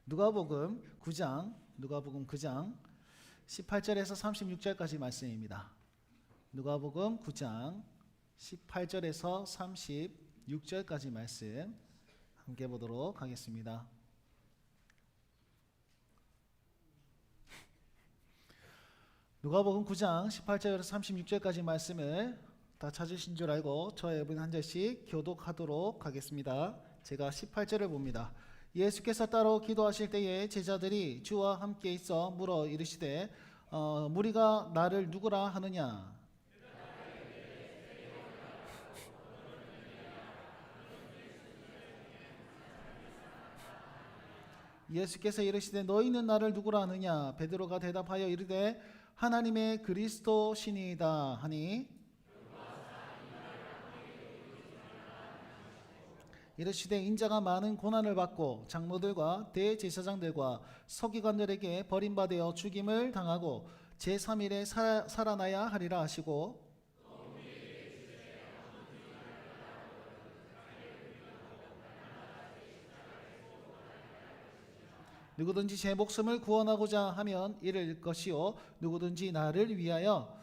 누가복음 9장 18절에서 36절까지 말씀입니다. 누가복음 9장 18절에서 36절까지 말씀 함께 보도록 하겠습니다. 누가복음 9장 18절에서 36절까지 말씀을 다 찾으신 줄 알고 저와 여러분 한 절씩 교독하도록 하겠습니다. 제가 18절을 봅니다. 예수께서 따로 기도하실 때에 제자들이 주와 함께 있어 물어 이르시되 무리가 나를 누구라 하느냐? 예수께서 이르시되 너희는 나를 누구라 하느냐? 베드로가 대답하여 이르되 하나님의 그리스도시니이다 하니 이르시되 인자가 많은 고난을 받고 장로들과 대제사장들과 서기관들에게 버림받아 죽임을 당하고 제3일에 살아나야 하리라 하시고 누구든지 제 목숨을 구원하고자 하면 잃을 것이요 누구든지 나를 위하여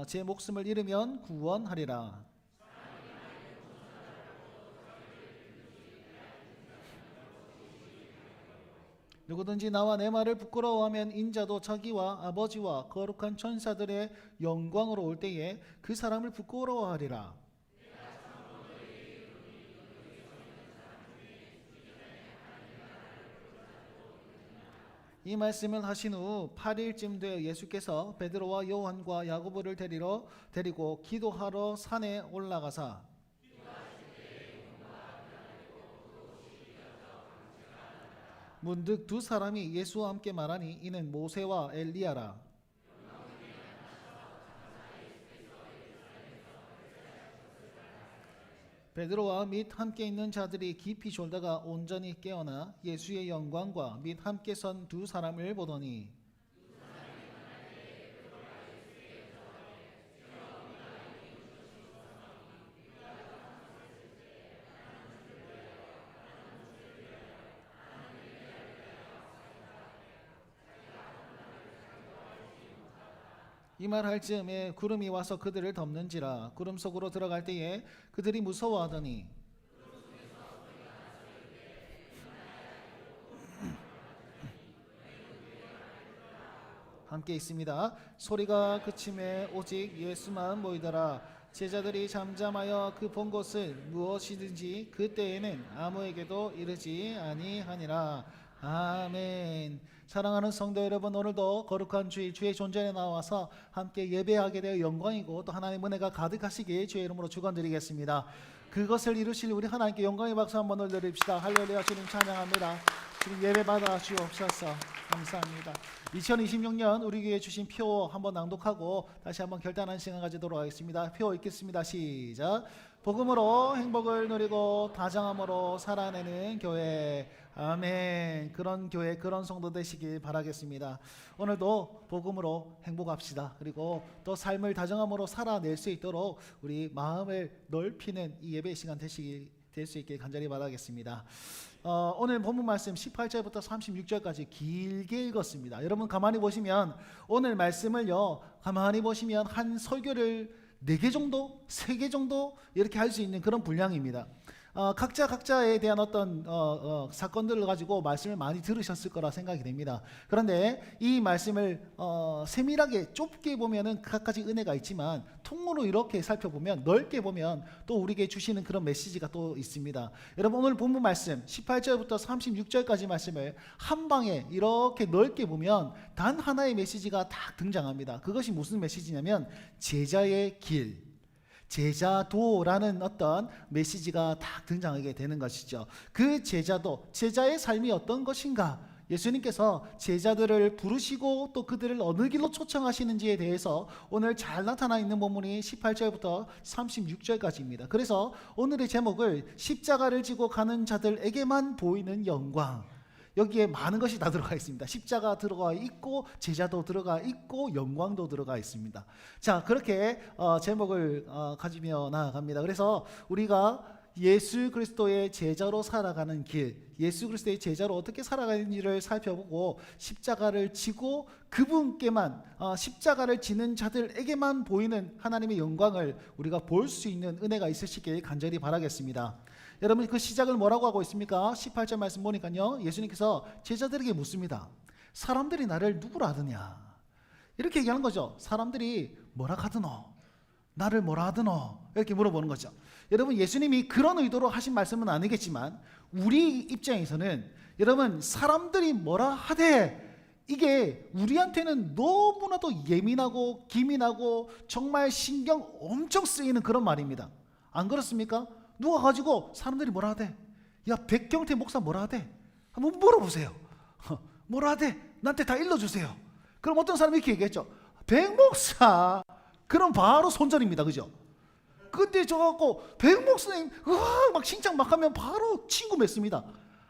제 목숨을 잃으면 구원하리라. 누구든지 나와 내 말을 부끄러워하면 인자도 자기와 아버지와 거룩한 천사들의 영광으로 올 때에 그 사람을 부끄러워하리라. 이 말씀을 하신 후 8일쯤 되어 예수께서 베드로와 요한과 야고보를 데리고 기도하러 산에 올라가사 문득 두 사람이 예수와 함께 말하니 이는 모세와 엘리야라. 베드로와 및 함께 있는 자들이 깊이 졸다가 온전히 깨어나 예수의 영광과 및 함께 선 두 사람을 보더니 이 말 할 즈음에 구름이 와서 그들을 덮는지라. 구름 속으로 들어갈 때에 그들이 무서워하더니 함께 있습니다. 소리가 그침에 오직 예수만 보이더라. 제자들이 잠잠하여 그 본 것을 무엇이든지 그때에는 아무에게도 이르지 아니하니라. 아멘. 사랑하는 성도 여러분, 오늘도 거룩한 주의 존전에 나와서 함께 예배하게 되어 영광이고 또 하나님의 은혜가 가득하시길 주의 이름으로 축원드리겠습니다. 그것을 이루실 우리 하나님께 영광의 박수 한번 올려드립시다. 할렐루야. 주님 찬양합니다. 주님 예배 받아 주옵소서. 감사합니다. 2026년 우리 교회에 주신 표 한번 낭독하고 다시 한번 결단하는 시간 가지도록 하겠습니다. 표 읽겠습니다. 시작. 복음으로 행복을 누리고 다정함으로 살아내는 교회. 아멘. 그런 교회, 그런 성도 되시길 바라겠습니다. 오늘도 복음으로 행복합시다. 그리고 또 삶을 다정함으로 살아낼 수 있도록 우리 마음을 넓히는 이 예배 시간 될 수 있길 간절히 바라겠습니다. 오늘 본문 말씀 18절부터 36절까지 길게 읽었습니다. 여러분 가만히 보시면 오늘 말씀을요, 가만히 보시면 한 설교를 4개 정도, 3개 정도 이렇게 할 수 있는 그런 분량입니다. 각자에 대한 어떤 사건들을 가지고 말씀을 많이 들으셨을 거라 생각이 됩니다. 그런데 이 말씀을 세밀하게 좁게 보면은 각가지 은혜가 있지만 통으로 이렇게 살펴보면, 넓게 보면 또 우리에게 주시는 그런 메시지가 또 있습니다. 여러분 오늘 본문 말씀 18절부터 36절까지 말씀을 한 방에 이렇게 넓게 보면 단 하나의 메시지가 딱 등장합니다. 그것이 무슨 메시지냐면 제자의 길, 제자도라는 어떤 메시지가 딱 등장하게 되는 것이죠. 그 제자도, 제자의 삶이 어떤 것인가, 예수님께서 제자들을 부르시고 또 그들을 어느 길로 초청하시는지에 대해서 오늘 잘 나타나 있는 본문이 18절부터 36절까지입니다. 그래서 오늘의 제목을 십자가를 지고 가는 자들에게만 보이는 영광, 여기에 많은 것이 다 들어가 있습니다. 십자가 들어가 있고 제자도 들어가 있고 영광도 들어가 있습니다. 자, 그렇게 제목을 가지며 나아갑니다. 그래서 우리가 예수 그리스도의 제자로 살아가는 길, 예수 그리스도의 제자로 어떻게 살아가는지를 살펴보고 십자가를 지고 그분께만 십자가를 지는 자들에게만 보이는 하나님의 영광을 우리가 볼 수 있는 은혜가 있으시길 간절히 바라겠습니다. 여러분, 그 시작을 뭐라고 하고 있습니까? 18절 말씀 보니까요, 예수님께서 제자들에게 묻습니다. 사람들이 나를 누구라 하느냐? 이렇게 얘기하는 거죠. 사람들이 뭐라 하드노? 나를 뭐라 하드노? 이렇게 물어보는 거죠. 여러분, 예수님이 그런 의도로 하신 말씀은 아니겠지만 우리 입장에서는 여러분, 사람들이 뭐라 하되 이게 우리한테는 너무나도 예민하고 기민하고 정말 신경 엄청 쓰이는 그런 말입니다. 안 그렇습니까? 누가 가지고 사람들이 뭐라 하대? 야, 백경태 목사 뭐라 하대? 한번 물어보세요. 뭐라 하대? 나한테 다 일러주세요. 그럼 어떤 사람이 이렇게 얘기했죠. 백 목사, 그럼 바로 손절입니다. 그죠? 근데 저 갖고 백 목사님 막 칭찬 막 하면 바로 친구 맺습니다.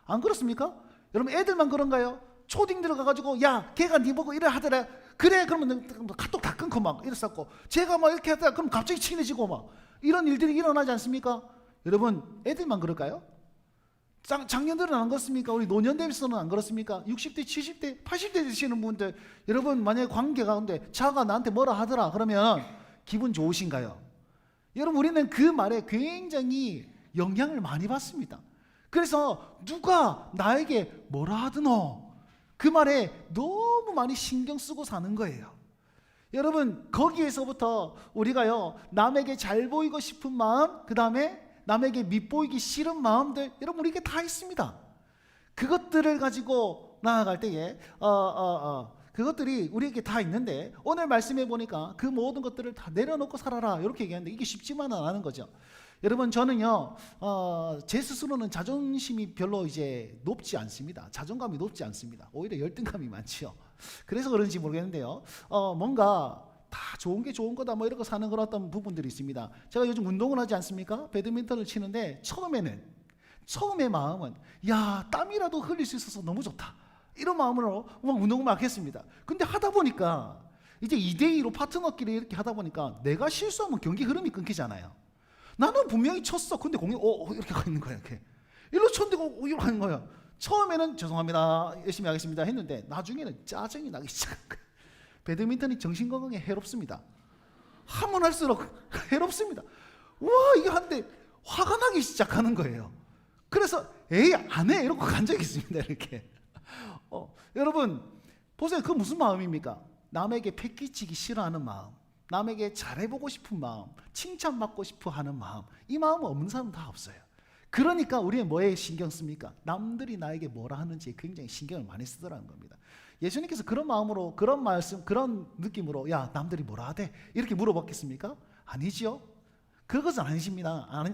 안 그렇습니까? 여러분, 애들만 그런가요? 초딩 들어가가지고 야, 걔가 네 보고 이래 하더라. 그래, 그러면 카톡 다 끊고 막 이랬었고, 제가 막 이렇게 하다가 그럼 갑자기 친해지고 막 이런 일들이 일어나지 않습니까? 여러분, 애들만 그럴까요? 장년들은 안 그렇습니까? 우리 노년대에서는 안 그렇습니까? 60대, 70대, 80대 되시는 분들, 여러분 만약에 관계 가운데 자가 나한테 뭐라 하더라 그러면 기분 좋으신가요? 여러분, 우리는 그 말에 굉장히 영향을 많이 받습니다. 그래서 누가 나에게 뭐라 하드노, 그 말에 너무 많이 신경 쓰고 사는 거예요. 여러분, 거기에서부터 우리가요, 남에게 잘 보이고 싶은 마음, 그 다음에 남에게 밉보이기 싫은 마음들, 여러분 우리에게 다 있습니다. 그것들을 가지고 나아갈 때에 그것들이 우리에게 다 있는데, 오늘 말씀해 보니까 그 모든 것들을 다 내려놓고 살아라 이렇게 얘기하는데 이게 쉽지만은 않은 거죠. 여러분, 저는요 제 스스로는 자존심이 별로 이제 높지 않습니다. 자존감이 높지 않습니다. 오히려 열등감이 많지요. 그래서 그런지 모르겠는데요, 뭔가 다 좋은 게 좋은 거다 뭐 이런 거 사는 그런 어떤 부분들이 있습니다. 제가 요즘 운동을 하지 않습니까? 배드민턴을 치는데 처음에 마음은 야, 땀이라도 흘릴 수 있어서 너무 좋다, 이런 마음으로 막 운동을 막 했습니다. 근데 하다 보니까 이제 2대2로 파트너끼리 이렇게 하다 보니까 내가 실수하면 경기 흐름이 끊기잖아요. 나는 분명히 쳤어. 근데 공이 이렇게 가 있는 거야. 이렇게 일로 쳤는데 이렇게 가는 거야. 처음에는 죄송합니다, 열심히 하겠습니다 했는데 나중에는 짜증이 나기 시작한 거야. 배드민턴이 정신건강에 해롭습니다. 하면 할수록 해롭습니다. 와, 이게 한데 화가 나기 시작하는 거예요. 그래서 에이 안 해 이러고 간 적이 있습니다. 이렇게 여러분 보세요. 그 무슨 마음입니까? 남에게 패기치기 싫어하는 마음, 남에게 잘해보고 싶은 마음, 칭찬받고 싶어 하는 마음, 이 마음은 없는 사람은 다 없어요. 그러니까 우리는 뭐에 신경 씁니까? 남들이 나에게 뭐라 하는지 굉장히 신경을 많이 쓰더라는 겁니다. 예수님께서 그런 마음으로, 그런 말씀, 그런 느낌으로 야, 남들이 뭐라 하대 이렇게 물어봤겠습니까? 아니지요. 그것은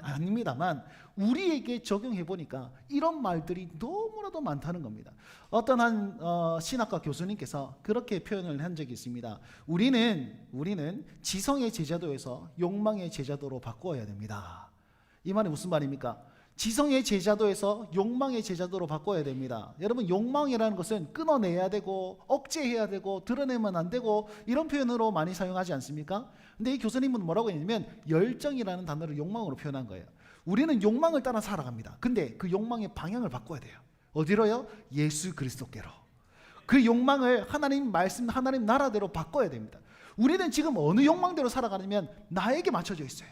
아닙니다만 우리에게 적용해 보니까 이런 말들이 너무나도 많다는 겁니다. 어떤 한 신학과 교수님께서 그렇게 표현을 한 적이 있습니다. 우리는 지성의 제자도에서 욕망의 제자도로 바꾸어야 됩니다. 이 말이 무슨 말입니까? 지성의 제자도에서 욕망의 제자도로 바꿔야 됩니다. 여러분, 욕망이라는 것은 끊어내야 되고 억제해야 되고 드러내면 안 되고 이런 표현으로 많이 사용하지 않습니까? 근데 이 교수님은 뭐라고 했냐면 열정이라는 단어를 욕망으로 표현한 거예요. 우리는 욕망을 따라 살아갑니다. 근데 그 욕망의 방향을 바꿔야 돼요. 어디로요? 예수 그리스도께로. 그 욕망을 하나님 말씀, 하나님 나라대로 바꿔야 됩니다. 우리는 지금 어느 욕망대로 살아가냐면 나에게 맞춰져 있어요.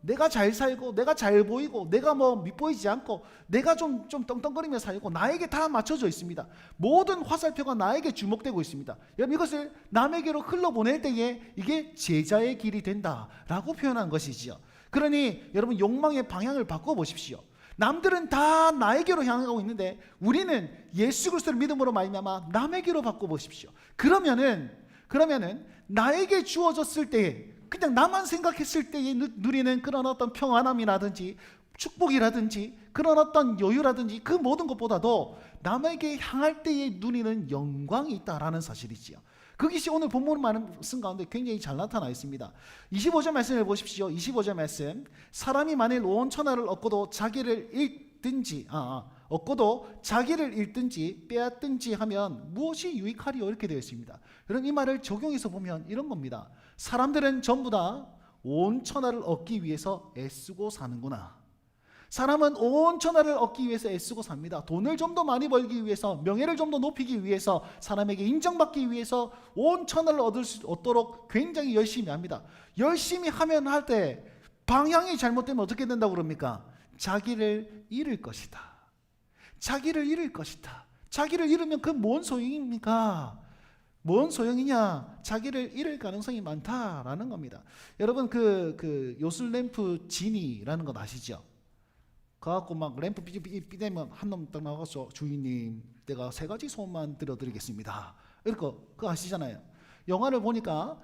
내가 잘 살고 내가 잘 보이고 내가 뭐 밉보이지 않고 내가 좀 떵떵거리며 살고 나에게 다 맞춰져 있습니다. 모든 화살표가 나에게 주목되고 있습니다. 여러분, 이것을 남에게로 흘러보낼 때에 이게 제자의 길이 된다라고 표현한 것이지요. 그러니 여러분, 욕망의 방향을 바꿔보십시오. 남들은 다 나에게로 향하고 있는데 우리는 예수 그리스도를 믿음으로 말미암아 남에게로 바꿔보십시오. 그러면은 나에게 주어졌을 때에 그냥 나만 생각했을 때에 누리는 그런 어떤 평안함이라든지 축복이라든지 그런 어떤 여유라든지 그 모든 것보다도 남에게 향할 때에 누리는 영광이 있다라는 사실이지요. 그것이 오늘 본문 말씀 가운데 굉장히 잘 나타나 있습니다. 25절 말씀을 보십시오. 25절 말씀. 사람이 만일 온 천하를 얻고도 자기를 잃든지 빼앗든지 하면 무엇이 유익하리요? 이렇게 되어 있습니다. 여러분, 이 말을 적용해서 보면 이런 겁니다. 사람들은 전부 다 온 천하를 얻기 위해서 애쓰고 사는구나. 사람은 온 천하를 얻기 위해서 애쓰고 삽니다. 돈을 좀 더 많이 벌기 위해서, 명예를 좀 더 높이기 위해서, 사람에게 인정받기 위해서 온 천하를 얻도록 굉장히 열심히 합니다. 열심히 하면 할 때 방향이 잘못되면 어떻게 된다고 그럽니까? 자기를 잃을 것이다. 자기를 잃을 것이다. 자기를 잃으면 그 뭔 소용입니까? 뭔 소용이냐? 자기를 잃을 가능성이 많다라는 겁니다. 여러분 그 요술램프 지니라는 건 아시죠? 가갖고 막 램프 삐대면 한 놈 딱 나가서 주인님 내가 3가지 소원만 들어드리겠습니다. 그거 아시잖아요. 영화를 보니까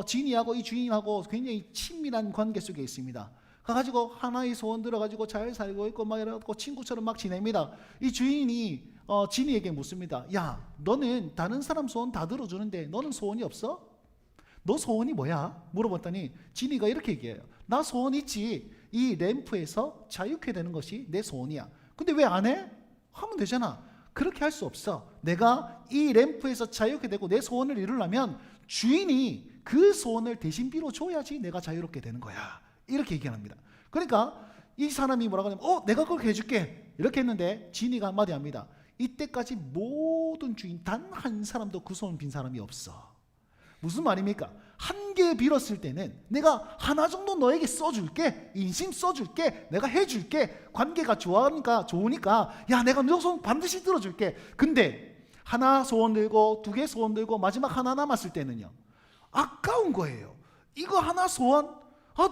지니하고 이 주인하고 굉장히 친밀한 관계 속에 있습니다. 가가지고 하나의 소원 들어가지고 잘 살고 있고 막 이래갖고 친구처럼 막 지냅니다. 이 주인이 지니에게 묻습니다. 야, 너는 다른 사람 소원 다 들어주는데 너는 소원이 없어? 너 소원이 뭐야? 물어봤더니 지니가 이렇게 얘기해요. 나 소원 있지. 이 램프에서 자유케 되는 것이 내 소원이야. 근데 왜 안 해? 하면 되잖아. 그렇게 할 수 없어. 내가 이 램프에서 자유케 되고 내 소원을 이루려면 주인이 그 소원을 대신 빌어줘야지 내가 자유롭게 되는 거야. 이렇게 얘기합니다. 그러니까 이 사람이 뭐라고 하냐면 내가 그렇게 해줄게. 이렇게 했는데 지니가 한마디 합니다. 이때까지 모든 주인 단 한 사람도 그 소원 빈 사람이 없어. 무슨 말입니까? 한 개 빌었을 때는 내가 하나 정도 너에게 써줄게. 인심 써줄게. 내가 해줄게. 관계가 좋으니까 야 내가 너 소원 반드시 들어줄게. 근데 하나 소원 들고 2개 소원 들고 마지막 하나 남았을 때는요. 아까운 거예요. 이거 하나 소원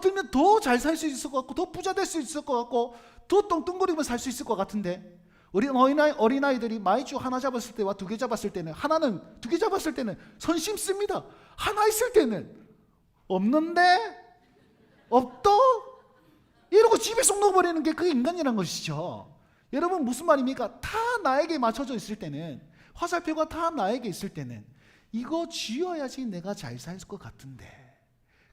들면 더 잘 살 수 있을 것 같고 더 부자 될 수 있을 것 같고 더 뚱뚱거리면 살 수 있을 것 같은데 우리 어린아이들이 마이쮸 하나 잡았을 때와 2개 잡았을 때는 하나는 2개 잡았을 때는 선심 씁니다. 하나 있을 때는 없는데 없도 이러고 집에 쏙 넣어버리는 게 그 인간이란 것이죠. 여러분 무슨 말입니까? 다 나에게 맞춰져 있을 때는 화살표가 다 나에게 있을 때는 이거 쥐어야지 내가 잘 살 것 같은데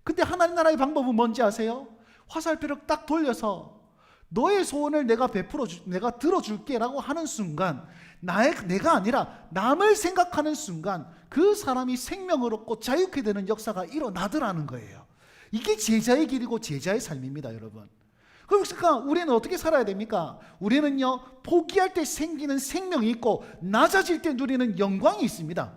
근데 하나님 나라의 방법은 뭔지 아세요? 화살표를 딱 돌려서 너의 소원을 내가 내가 들어줄게 라고 하는 순간 내가 아니라 남을 생각하는 순간 그 사람이 생명을 얻고 자유케 되는 역사가 일어나더라는 거예요. 이게 제자의 길이고 제자의 삶입니다, 여러분. 그러니까 우리는 어떻게 살아야 됩니까? 우리는요, 포기할 때 생기는 생명이 있고 낮아질 때 누리는 영광이 있습니다.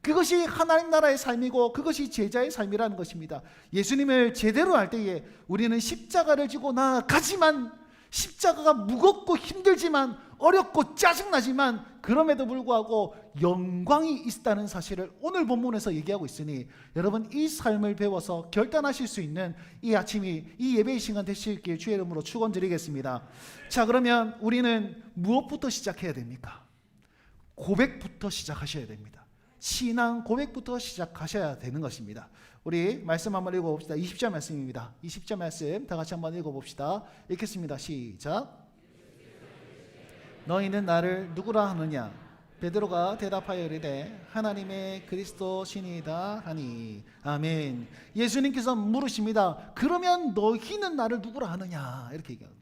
그것이 하나님 나라의 삶이고 그것이 제자의 삶이라는 것입니다. 예수님을 제대로 알 때에 우리는 십자가를 지고 나아가지만 십자가가 무겁고 힘들지만 어렵고 짜증나지만 그럼에도 불구하고 영광이 있다는 사실을 오늘 본문에서 얘기하고 있으니 여러분 이 삶을 배워서 결단하실 수 있는 이 아침이 이 예배의 시간 되시길 주의 이름으로 축원드리겠습니다. 자, 그러면 우리는 무엇부터 시작해야 됩니까? 고백부터 시작하셔야 됩니다. 신앙 고백부터 시작하셔야 되는 것입니다. 우리 말씀 한번 읽어봅시다. 20절 말씀입니다. 20절 말씀 다 같이 한번 읽어봅시다. 읽겠습니다. 시작. 너희는 나를 누구라 하느냐? 베드로가 대답하여 이르되 하나님의 그리스도시니이다 하니. 아멘. 예수님께서 물으십니다. 그러면 너희는 나를 누구라 하느냐? 이렇게 얘기합니다.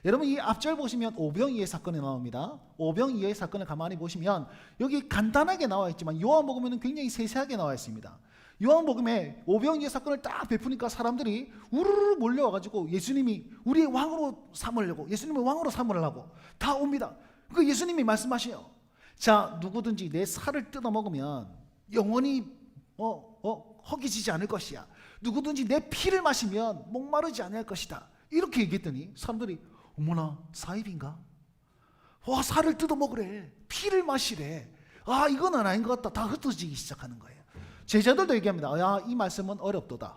여러분 이 앞절 보시면 오병이의 사건이 나옵니다. 오병이의 사건을 가만히 보시면 여기 간단하게 나와 있지만 요한복음에는 굉장히 세세하게 나와 있습니다. 요한복음에 오병이의 사건을 딱 베푸니까 사람들이 우르르 몰려와가지고 예수님이 우리의 왕으로 삼으려고 예수님을 왕으로 삼으려고 다 옵니다. 그 예수님이 말씀하셔요. 자, 누구든지 내 살을 뜯어먹으면 영원히 허기지지 않을 것이야. 누구든지 내 피를 마시면 목마르지 않을 것이다. 이렇게 얘기했더니 사람들이 어머나 사입인가? 와, 살을 뜯어먹으래. 피를 마시래. 아, 이건 아닌 것 같다. 다 흩어지기 시작하는 거예요. 제자들도 얘기합니다. 야, 이 말씀은 어렵도다.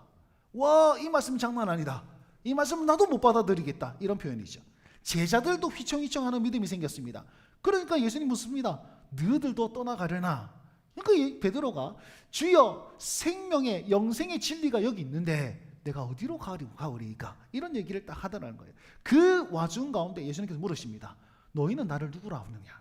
와, 이 말씀 장난 아니다. 이 말씀은 나도 못 받아들이겠다. 이런 표현이죠. 제자들도 휘청휘청하는 믿음이 생겼습니다. 그러니까 예수님 묻습니다. 너희들도 떠나가려나? 그러니까 베드로가 주여 생명의 영생의 진리가 여기 있는데 내가 어디로 가오리까? 이런 얘기를 딱 하더라는 거예요. 그 와중 가운데 예수님께서 물으십니다. 너희는 나를 누구라 하느냐?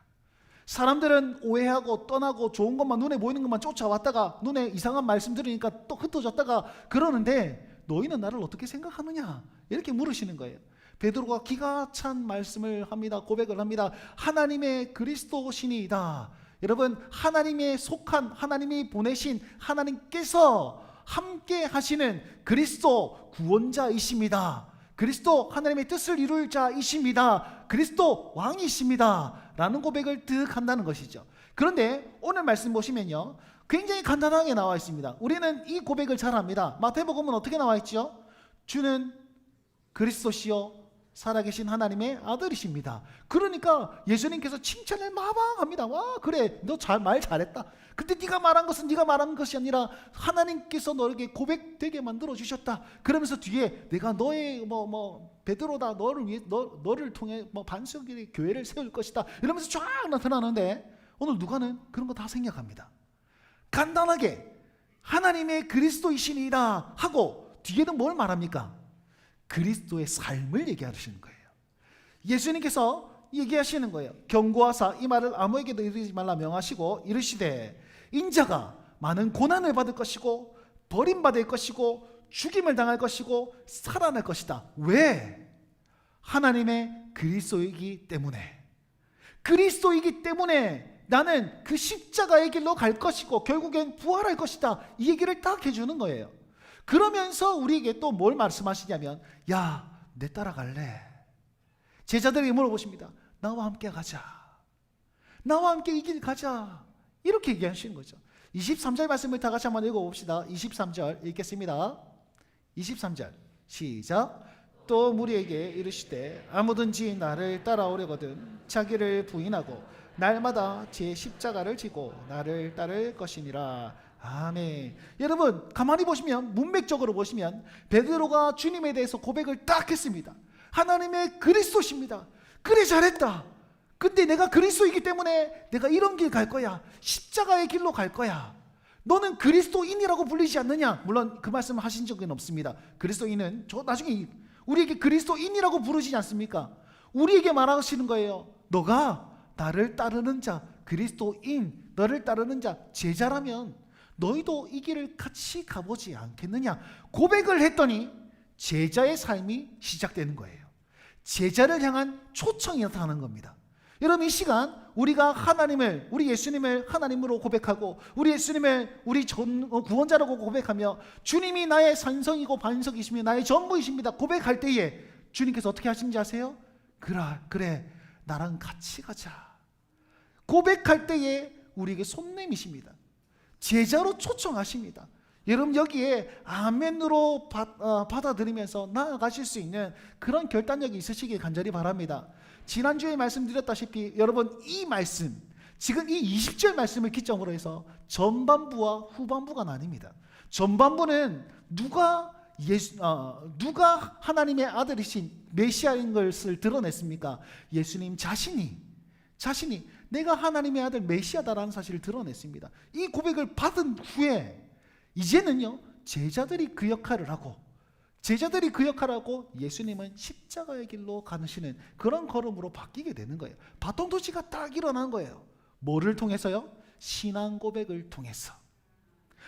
사람들은 오해하고 떠나고 좋은 것만 눈에 보이는 것만 쫓아왔다가 눈에 이상한 말씀 들으니까 또 흩어졌다가 그러는데 너희는 나를 어떻게 생각하느냐? 이렇게 물으시는 거예요. 베드로가 기가 찬 말씀을 합니다. 고백을 합니다. 하나님의 그리스도시니이다. 여러분 하나님의 속한 하나님이 보내신 하나님께서 함께 하시는 그리스도 구원자이십니다. 그리스도 하나님의 뜻을 이룰 자이십니다. 그리스도 왕이십니다. 라는 고백을 득 한다는 것이죠. 그런데 오늘 말씀 보시면요, 굉장히 간단하게 나와 있습니다. 우리는 이 고백을 잘 합니다. 마태복음은 어떻게 나와 있죠? 주는 그리스도시요 살아계신 하나님의 아들이십니다. 그러니까 예수님께서 칭찬을 마방합니다. 와, 그래, 너 말 잘했다. 근데 네가 말한 것은 네가 말한 것이 아니라 하나님께서 너에게 고백되게 만들어 주셨다. 그러면서 뒤에 내가 너의 베드로다, 너를 위해 너를 통해 반석의 교회를 세울 것이다. 이러면서 쫙 나타나는데 오늘 누가는 그런 거 다 생략합니다. 간단하게 하나님의 그리스도이시니라 하고 뒤에는 뭘 말합니까? 그리스도의 삶을 얘기하시는 거예요. 예수님께서 얘기하시는 거예요. 경고하사 이 말을 아무에게도 이르지 말라 명하시고 이르시되 인자가 많은 고난을 받을 것이고 버림받을 것이고 죽임을 당할 것이고 살아날 것이다. 왜? 하나님의 그리스도이기 때문에. 그리스도이기 때문에 나는 그 십자가의 길로 갈 것이고 결국엔 부활할 것이다. 이 얘기를 딱 해주는 거예요. 그러면서 우리에게 또 뭘 말씀하시냐면, 야, 내 따라갈래? 제자들이 물어보십니다. 나와 함께 가자. 나와 함께 이 길 가자. 이렇게 얘기하시는 거죠. 23절 말씀을 다 같이 한번 읽어봅시다. 23절 읽겠습니다. 23절 시작. 또 무리에게 이르시되 아무든지 나를 따라오려거든 자기를 부인하고 날마다 제 십자가를 지고 나를 따를 것이니라. 아멘. 여러분 가만히 보시면, 문맥적으로 보시면 베드로가 주님에 대해서 고백을 딱 했습니다. 하나님의 그리스도십니다. 그래, 잘했다. 근데 내가 그리스도이기 때문에 내가 이런 길 갈 거야. 십자가의 길로 갈 거야. 너는 그리스도인이라고 불리지 않느냐? 물론 그 말씀을 하신 적은 없습니다. 그리스도인은 나중에 우리에게 그리스도인이라고 부르시지 않습니까? 우리에게 말하시는 거예요. 너가 나를 따르는 자, 그리스도인, 너를 따르는 자, 제자라면 너희도 이 길을 같이 가보지 않겠느냐? 고백을 했더니 제자의 삶이 시작되는 거예요. 제자를 향한 초청이 나타나는 겁니다. 여러분, 이 시간 우리가 하나님을, 우리 예수님을 하나님으로 고백하고 우리 예수님을 우리 구원자라고 고백하며 주님이 나의 산성이고 반석이시며 나의 전부이십니다 고백할 때에 주님께서 어떻게 하시는지 아세요? 그래 나랑 같이 가자. 고백할 때에 우리에게 손 내미십니다. 제자로 초청하십니다. 여러분 여기에 아멘으로 받아들이면서 나아가실 수 있는 그런 결단력이 있으시길 간절히 바랍니다. 지난주에 말씀드렸다시피 여러분 이 말씀, 지금 이 20절 말씀을 기점으로 해서 전반부와 후반부가 나뉩니다. 전반부는 누가 하나님의 아들이신 메시아인 것을 드러냈습니까? 예수님 자신이 내가 하나님의 아들 메시아다라는 사실을 드러냈습니다. 이 고백을 받은 후에 이제는요, 제자들이 그 역할을 하고 예수님은 십자가의 길로 가시는 그런 걸음으로 바뀌게 되는 거예요. 바통 터치가 딱 일어난 거예요. 뭐를 통해서요? 신앙 고백을 통해서.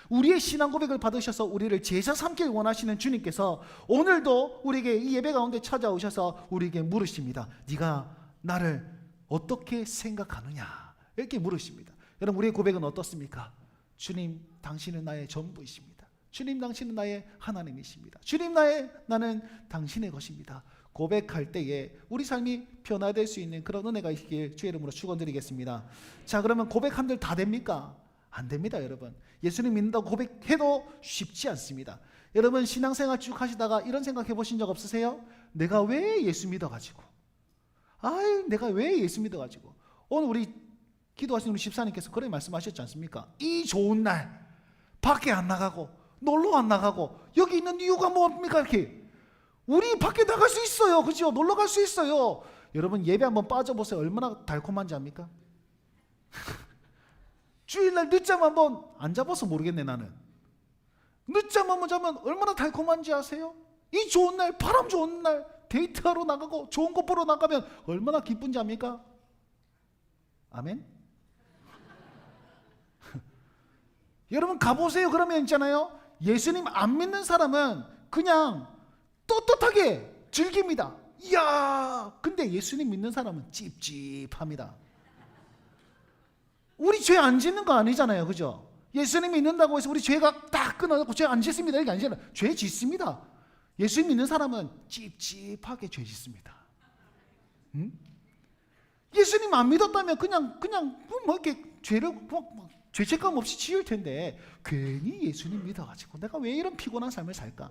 우리의 신앙 고백을 받으셔서 우리를 제자 삼길 원하시는 주님께서 오늘도 우리에게 이 예배 가운데 찾아오셔서 우리에게 물으십니다. 네가 나를 어떻게 생각하느냐? 이렇게 물으십니다. 여러분 우리의 고백은 어떻습니까? 주님 당신은 나의 전부이십니다. 주님 당신은 나의 하나님이십니다. 주님 나는 당신의 것입니다. 고백할 때에 우리 삶이 변화될 수 있는 그런 은혜가 있길 주의 이름으로 축원드리겠습니다. 자, 그러면 고백한들 다 됩니까? 안 됩니다. 여러분 예수님 믿는다고 고백해도 쉽지 않습니다. 여러분 신앙생활 쭉 하시다가 이런 생각해 보신 적 없으세요? 내가 왜 예수 믿어가지고 내가 왜 예수 믿어가지고. 오늘 우리 기도하신 우리 집사님께서 그런 말씀하셨지 않습니까? 이 좋은 날 밖에 안 나가고 놀러 안 나가고 여기 있는 이유가 뭡니까? 이렇게 우리 밖에 나갈 수 있어요. 그죠? 놀러 갈 수 있어요. 여러분 예배 한번 빠져보세요. 얼마나 달콤한지 압니까? 주일날 늦잠 한번 안 잡아서 모르겠네. 나는 늦잠 한번 자면 얼마나 달콤한지 아세요? 이 좋은 날, 바람 좋은 날 데이트하러 나가고 좋은 거 보러 나가면 얼마나 기쁜지 압니까? 아멘? 여러분 가보세요. 그러면 있잖아요, 예수님 안 믿는 사람은 그냥 떳떳하게 즐깁니다. 이야, 근데 예수님 믿는 사람은 찝찝합니다. 우리 죄 안 짓는 거 아니잖아요. 그죠? 예수님 믿는다고 해서 우리 죄가 딱 끊어졌고 죄 안 짓습니다 이게 아니잖아요. 죄 짓습니다. 예수 믿는 사람은 찝찝하게 죄 짓습니다. 응? 예수님 안 믿었다면 그냥 뭐 이렇게 죄를 뭐 죄책감 없이 지을 텐데 괜히 예수님 믿어가지고 내가 왜 이런 피곤한 삶을 살까?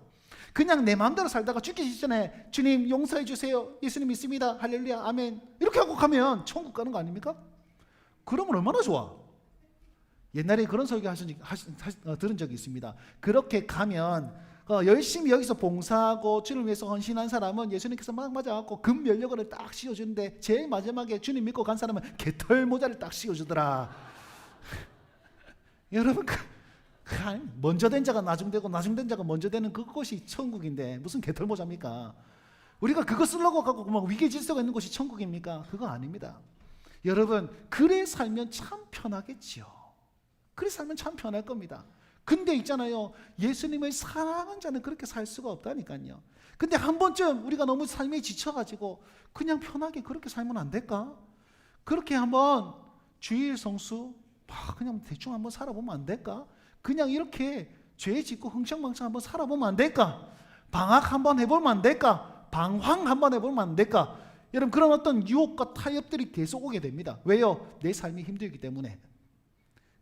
그냥 내 마음대로 살다가 죽기 직전에 주님 용서해 주세요. 예수님 믿습니다. 할렐루야 아멘. 이렇게 하고 가면 천국 가는 거 아닙니까? 그러면 얼마나 좋아. 옛날에 그런 설교 들은 적이 있습니다. 그렇게 가면 열심히 여기서 봉사하고 주님을 위해서 헌신한 사람은 예수님께서 막 맞아갖고 금 면류관을 딱 씌워주는데 제일 마지막에 주님 믿고 간 사람은 개털 모자를 딱 씌워주더라. 여러분 먼저 된 자가 나중되고 나중된 자가 먼저 되는 그것이 천국인데 무슨 개털 모자입니까? 우리가 그거 쓰려고 갖고 막 위계 질서가 있는 곳이 천국입니까? 그거 아닙니다. 여러분 그래 살면 참 편하겠지요. 그래 살면 참 편할 겁니다. 근데 있잖아요, 예수님을 사랑하는 자는 그렇게 살 수가 없다니까요. 근데 한 번쯤 우리가 너무 삶에 지쳐가지고 그냥 편하게 그렇게 살면 안 될까? 그렇게 한번 주일 성수 그냥 대충 한번 살아보면 안 될까? 그냥 이렇게 죄 짓고 흥청망청 한번 살아보면 안 될까? 방학 한번 해보면 안 될까? 방황 한번 해보면 안 될까? 여러분 그런 어떤 유혹과 타협들이 계속 오게 됩니다. 왜요? 내 삶이 힘들기 때문에.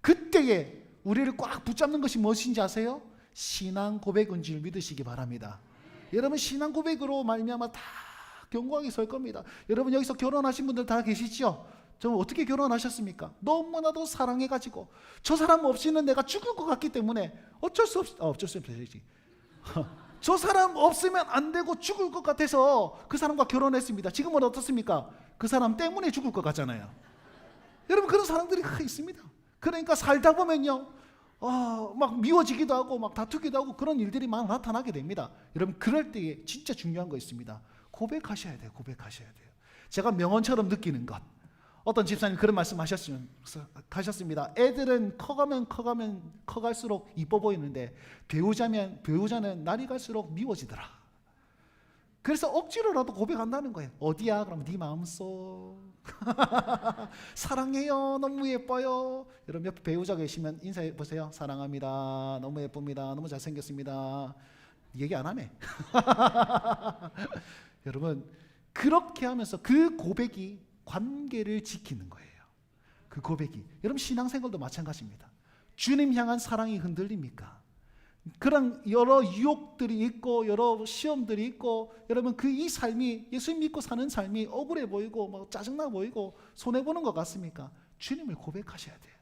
그때에 우리를 꽉 붙잡는 것이 무엇인지 아세요? 신앙 고백인 줄 믿으시기 바랍니다. 여러분 신앙 고백으로 말미암아 다 견고하게 설 겁니다. 여러분 여기서 결혼하신 분들 다 계시죠? 저 어떻게 결혼하셨습니까? 너무나도 사랑해가지고 저 사람 없이는 내가 죽을 것 같기 때문에 어쩔 수 없어야지. 저 사람 없으면 안 되고 죽을 것 같아서 그 사람과 결혼했습니다. 지금은 어떻습니까? 그 사람 때문에 죽을 것 같잖아요. 여러분 그런 사람들이 있습니다. 그러니까 살다 보면요 막 미워지기도 하고 막 다투기도 하고 그런 일들이 막 나타나게 됩니다. 여러분 그럴 때에 진짜 중요한 거 있습니다. 고백하셔야 돼요. 고백하셔야 돼요. 제가 명언처럼 느끼는 것, 어떤 집사님 그런 말씀 하셨습니다. 애들은 커갈수록 이뻐 보이는데 배우자는 날이 갈수록 미워지더라. 그래서 억지로라도 고백한다는 거예요. 어디야? 그럼 네 마음속. 사랑해요. 너무 예뻐요. 여러분 옆에 배우자 계시면 인사해 보세요. 사랑합니다. 너무 예쁩니다. 너무 잘생겼습니다. 얘기 안 하네. 여러분 그렇게 하면서 그 고백이 관계를 지키는 거예요. 그 고백이. 여러분 신앙생활도 마찬가지입니다. 주님 향한 사랑이 흔들립니까? 그런 여러 유혹들이 있고 여러 시험들이 있고 여러분 이 삶이 예수 믿고 사는 삶이 억울해 보이고 뭐 짜증나 보이고 손해보는 것 같습니까? 주님을 고백하셔야 돼요.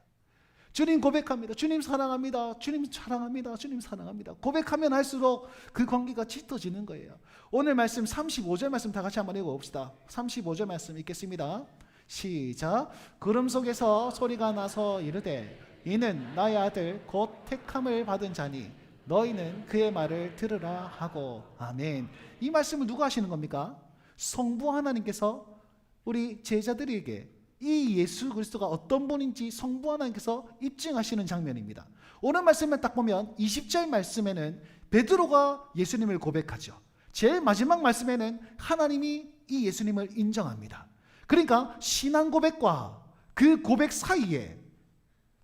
주님 고백합니다. 주님 사랑합니다. 주님 사랑합니다. 주님 사랑합니다. 고백하면 할수록 그 관계가 짙어지는 거예요. 오늘 말씀 35절 말씀 다 같이 한번 읽어봅시다. 35절 말씀 읽겠습니다. 시작. 구름 속에서 소리가 나서 이르되 이는 나의 아들 곧 택함을 받은 자니 너희는 그의 말을 들으라 하고. 아멘. 이 말씀을 누가 하시는 겁니까? 성부 하나님께서 우리 제자들에게 이 예수 그리스도가 어떤 분인지 성부 하나님께서 입증하시는 장면입니다. 오늘 말씀을 딱 보면 20절 말씀에는 베드로가 예수님을 고백하죠. 제일 마지막 말씀에는 하나님이 이 예수님을 인정합니다. 그러니까 신앙 고백과 그 고백 사이에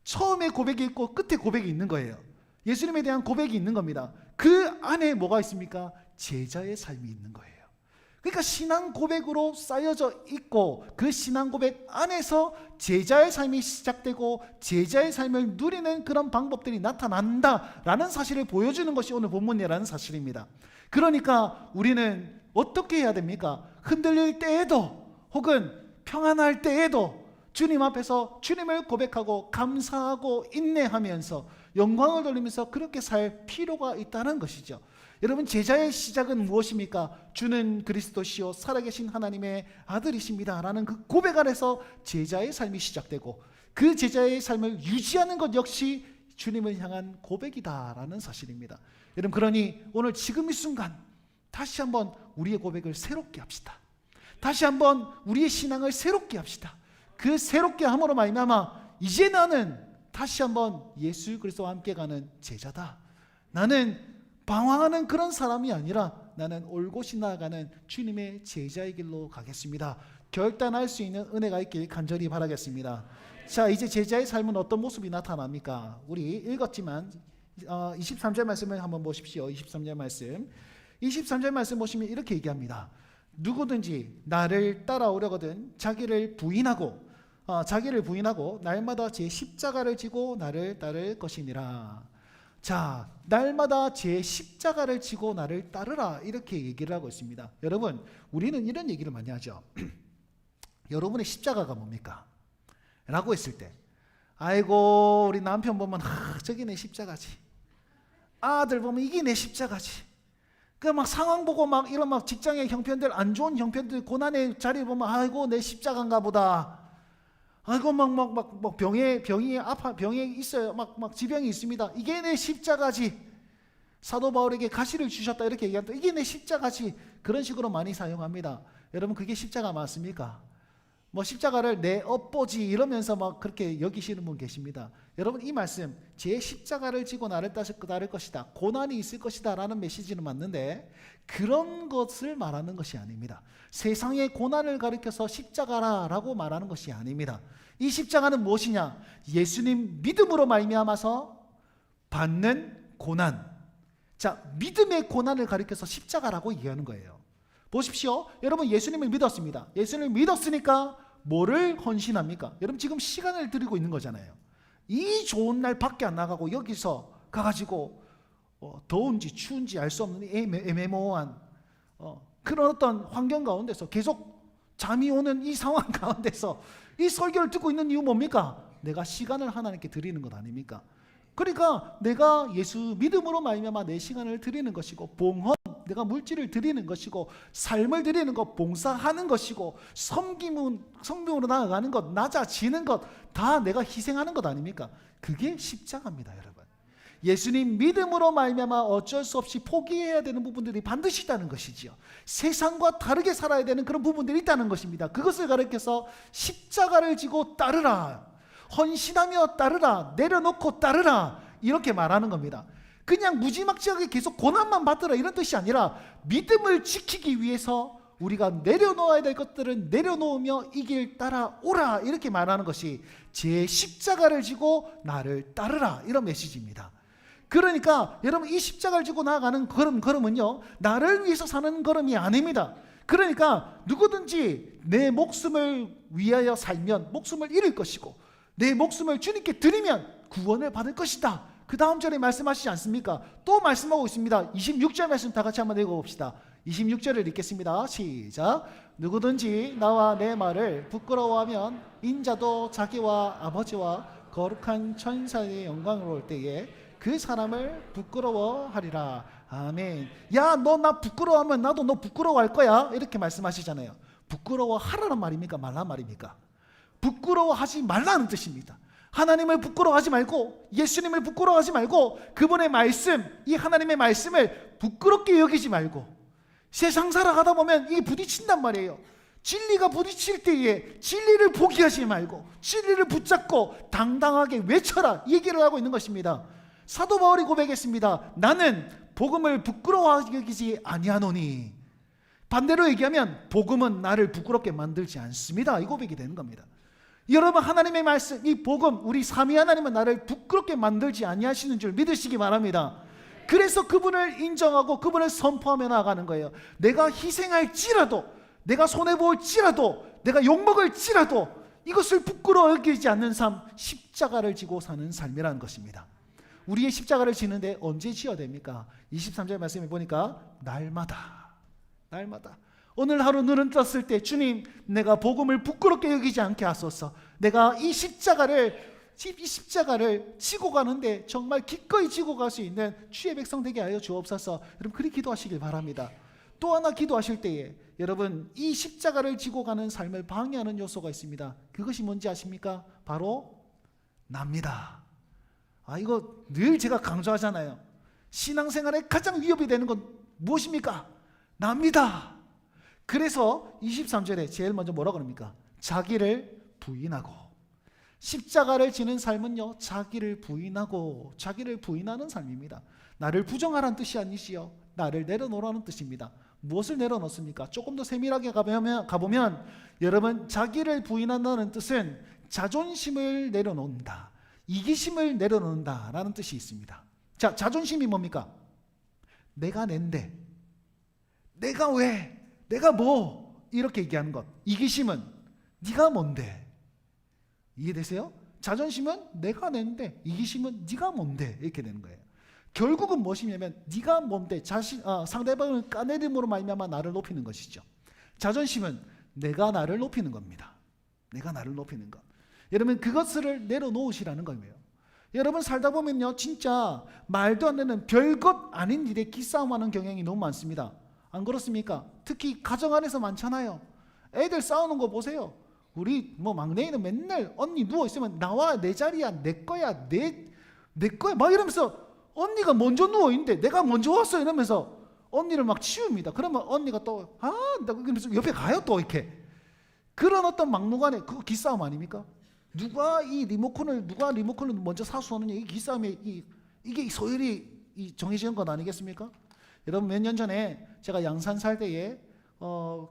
처음에 고백이 있고 끝에 고백이 있는 거예요. 예수님에 대한 고백이 있는 겁니다. 그 안에 뭐가 있습니까? 제자의 삶이 있는 거예요. 그러니까 신앙 고백으로 쌓여져 있고 그 신앙 고백 안에서 제자의 삶이 시작되고 제자의 삶을 누리는 그런 방법들이 나타난다라는 사실을 보여주는 것이 오늘 본문이라는 사실입니다. 그러니까 우리는 어떻게 해야 됩니까? 흔들릴 때에도 혹은 평안할 때에도 주님 앞에서 주님을 고백하고 감사하고 인내하면서 영광을 돌리면서 그렇게 살 필요가 있다는 것이죠. 여러분 제자의 시작은 무엇입니까? 주는 그리스도시요 살아계신 하나님의 아들이십니다 라는 그 고백 안에서 제자의 삶이 시작되고 그 제자의 삶을 유지하는 것 역시 주님을 향한 고백이다라는 사실입니다. 여러분 그러니 오늘 지금 이 순간 다시 한번 우리의 고백을 새롭게 합시다. 다시 한번 우리의 신앙을 새롭게 합시다. 그 새롭게 함으로 말미암아 이제 나는 다시 한번 예수 그리스도와 함께 가는 제자다. 나는 방황하는 그런 사람이 아니라 나는 올곧이 나아가는 주님의 제자의 길로 가겠습니다. 결단할 수 있는 은혜가 있길 간절히 바라겠습니다. 자, 이제 제자의 삶은 어떤 모습이 나타납니까? 우리 읽었지만 23절 말씀을 한번 보십시오. 23절 말씀. 23절 말씀 보시면 이렇게 얘기합니다. 누구든지 나를 따라오려거든 자기를 부인하고 날마다 제 십자가를 지고 나를 따를 것이니라. 자, 날마다 제 십자가를 지고 나를 따르라, 이렇게 얘기를 하고 있습니다. 여러분, 우리는 이런 얘기를 많이 하죠. 여러분의 십자가가 뭡니까? 라고 했을 때, 아이고 우리 남편 보면 저기 내 십자가지, 아들 보면 이게 내 십자가지. 그 막 상황 보고 막 이런 막 직장의 형편들, 안 좋은 형편들, 고난의 자리 보면 아이고 내 십자가인가 보다. 아이고 막 병에 있어요. 막 지병이 있습니다. 이게 내 십자가지. 사도 바울에게 가시를 주셨다 이렇게 얘기한다. 이게 내 십자가지. 그런 식으로 많이 사용합니다. 여러분, 그게 십자가 맞습니까? 뭐 십자가를 내 업보지 이러면서 막 그렇게 여기시는 분 계십니다. 여러분, 이 말씀, 제 십자가를 지고 나를 따를 것이다, 고난이 있을 것이다 라는 메시지는 맞는데 그런 것을 말하는 것이 아닙니다. 세상의 고난을 가리켜서 십자가라고 말하는 것이 아닙니다. 이 십자가는 무엇이냐? 예수님 믿음으로 말미암아서 받는 고난. 자, 믿음의 고난을 가리켜서 십자가라고 얘기하는 거예요. 보십시오. 여러분, 예수님을 믿었습니다. 예수님을 믿었으니까 뭐를 헌신합니까? 여러분, 지금 시간을 드리고 있는 거잖아요. 이 좋은 날 밖에 안 나가고 여기서 가가지고 더운지 추운지 알 수 없는 애매모호한 그런 어떤 환경 가운데서 계속 잠이 오는 이 상황 가운데서 이 설교를 듣고 있는 이유 뭡니까? 내가 시간을 하나님께 드리는 것 아닙니까? 그러니까 내가 예수 믿음으로 말미암아 내 시간을 드리는 것이고, 봉헌, 내가 물질을 드리는 것이고, 삶을 드리는 것, 봉사하는 것이고, 섬김으로 나아가는 것, 낮아지는 것, 다 내가 희생하는 것 아닙니까? 그게 십자가입니다, 여러분. 예수님 믿음으로 말미암아 어쩔 수 없이 포기해야 되는 부분들이 반드시 있다는 것이지요. 세상과 다르게 살아야 되는 그런 부분들이 있다는 것입니다. 그것을 가리켜서 십자가를 지고 따르라, 헌신하며 따르라, 내려놓고 따르라, 이렇게 말하는 겁니다. 그냥 무지막지하게 계속 고난만 받으라 이런 뜻이 아니라 믿음을 지키기 위해서 우리가 내려놓아야 될 것들은 내려놓으며 이 길 따라오라, 이렇게 말하는 것이 제 십자가를 지고 나를 따르라, 이런 메시지입니다. 그러니까 여러분, 이 십자가를 지고 나아가는 걸음은요, 나를 위해서 사는 걸음이 아닙니다. 그러니까 누구든지 내 목숨을 위하여 살면 목숨을 잃을 것이고, 내 목숨을 주님께 드리면 구원을 받을 것이다. 그 다음 절에 말씀하시지 않습니까? 또 말씀하고 있습니다. 26절 말씀 다 같이 한번 읽어봅시다. 26절을 읽겠습니다. 시작. 누구든지 나와 내 말을 부끄러워하면 인자도 자기와 아버지와 거룩한 천사의 영광으로 올 때에 그 사람을 부끄러워하리라. 아멘. 야, 너 나 부끄러워하면 나도 너 부끄러워할 거야, 이렇게 말씀하시잖아요. 부끄러워하라는 말입니까? 말란 말입니까? 부끄러워하지 말라는 뜻입니다. 하나님을 부끄러워하지 말고, 예수님을 부끄러워하지 말고, 그분의 말씀, 이 하나님의 말씀을 부끄럽게 여기지 말고, 세상 살아가다 보면 이게 부딪힌단 말이에요. 진리가 부딪힐 때에 진리를 포기하지 말고 진리를 붙잡고 당당하게 외쳐라, 얘기를 하고 있는 것입니다. 사도 바울이 고백했습니다. 나는 복음을 부끄러워하게 여기지 아니하노니. 반대로 얘기하면 복음은 나를 부끄럽게 만들지 않습니다, 이 고백이 되는 겁니다. 여러분, 하나님의 말씀, 이 복음, 우리 삼위 하나님은 나를 부끄럽게 만들지 아니하시는 줄 믿으시기 바랍니다. 그래서 그분을 인정하고 그분을 선포하며 나아가는 거예요. 내가 희생할지라도, 내가 손해볼지라도, 내가 욕먹을지라도 이것을 부끄러워 여기지 않는 삶, 십자가를 지고 사는 삶이라는 것입니다. 우리의 십자가를 지는데 언제 지어야 됩니까? 23절 말씀에 보니까 날마다. 오늘 하루 눈을 떴을 때, 주님, 내가 복음을 부끄럽게 여기지 않게 하소서. 내가 이 십자가를 지고 가는데 정말 기꺼이 지고 갈 수 있는 주의 백성 되게 하여 주옵소서. 여러분, 그렇게 기도하시길 바랍니다. 또 하나 기도하실 때에 여러분, 이 십자가를 지고 가는 삶을 방해하는 요소가 있습니다. 그것이 뭔지 아십니까? 바로 납니다. 이거 늘 제가 강조하잖아요. 신앙생활에 가장 위협이 되는 건 무엇입니까? 납니다. 그래서 23절에 제일 먼저 뭐라 그럽니까? 자기를 부인하고. 십자가를 지는 삶은요, 자기를 부인하는 삶입니다. 나를 부정하라는 뜻이 아니지요, 나를 내려놓으라는 뜻입니다. 무엇을 내려놓습니까? 조금 더 세밀하게 가보면 여러분, 자기를 부인한다는 뜻은 자존심을 내려놓는다, 이기심을 내려놓는다 라는 뜻이 있습니다. 자, 자존심이 뭡니까? 내가 낸데, 내가 왜, 내가 뭐, 이렇게 얘기하는 것. 이기심은 네가 뭔데. 이해되세요? 자존심은 내가 낸데, 이기심은 네가 뭔데, 이렇게 되는 거예요. 결국은 무엇이냐면 네가 뭔데, 상대방을 까내림으로 말미암아 나를 높이는 것이죠. 자존심은 내가 나를 높이는 겁니다. 내가 나를 높이는 것. 여러분, 그것을 내려놓으시라는 거예요. 여러분, 살다 보면요, 진짜 말도 안 되는 별것 아닌 일에 기싸움하는 경향이 너무 많습니다. 안 그렇습니까? 특히 가정 안에서 많잖아요. 애들 싸우는 거 보세요. 우리 막내는 맨날 언니 누워있으면 나와, 내 자리야, 내 거야, 내 거야 막 이러면서, 언니가 먼저 누워있는데 내가 먼저 왔어 이러면서 언니를 막 치웁니다. 그러면 언니가 또 그러면서 옆에 가요. 또 이렇게 그런 어떤 막무가내, 그거 기싸움 아닙니까? 누가 리모컨을 먼저 사수하느냐, 이 기싸움에 이게 소율이 정해지는 것 아니겠습니까? 여러분, 몇 년 전에 제가 양산 살 때에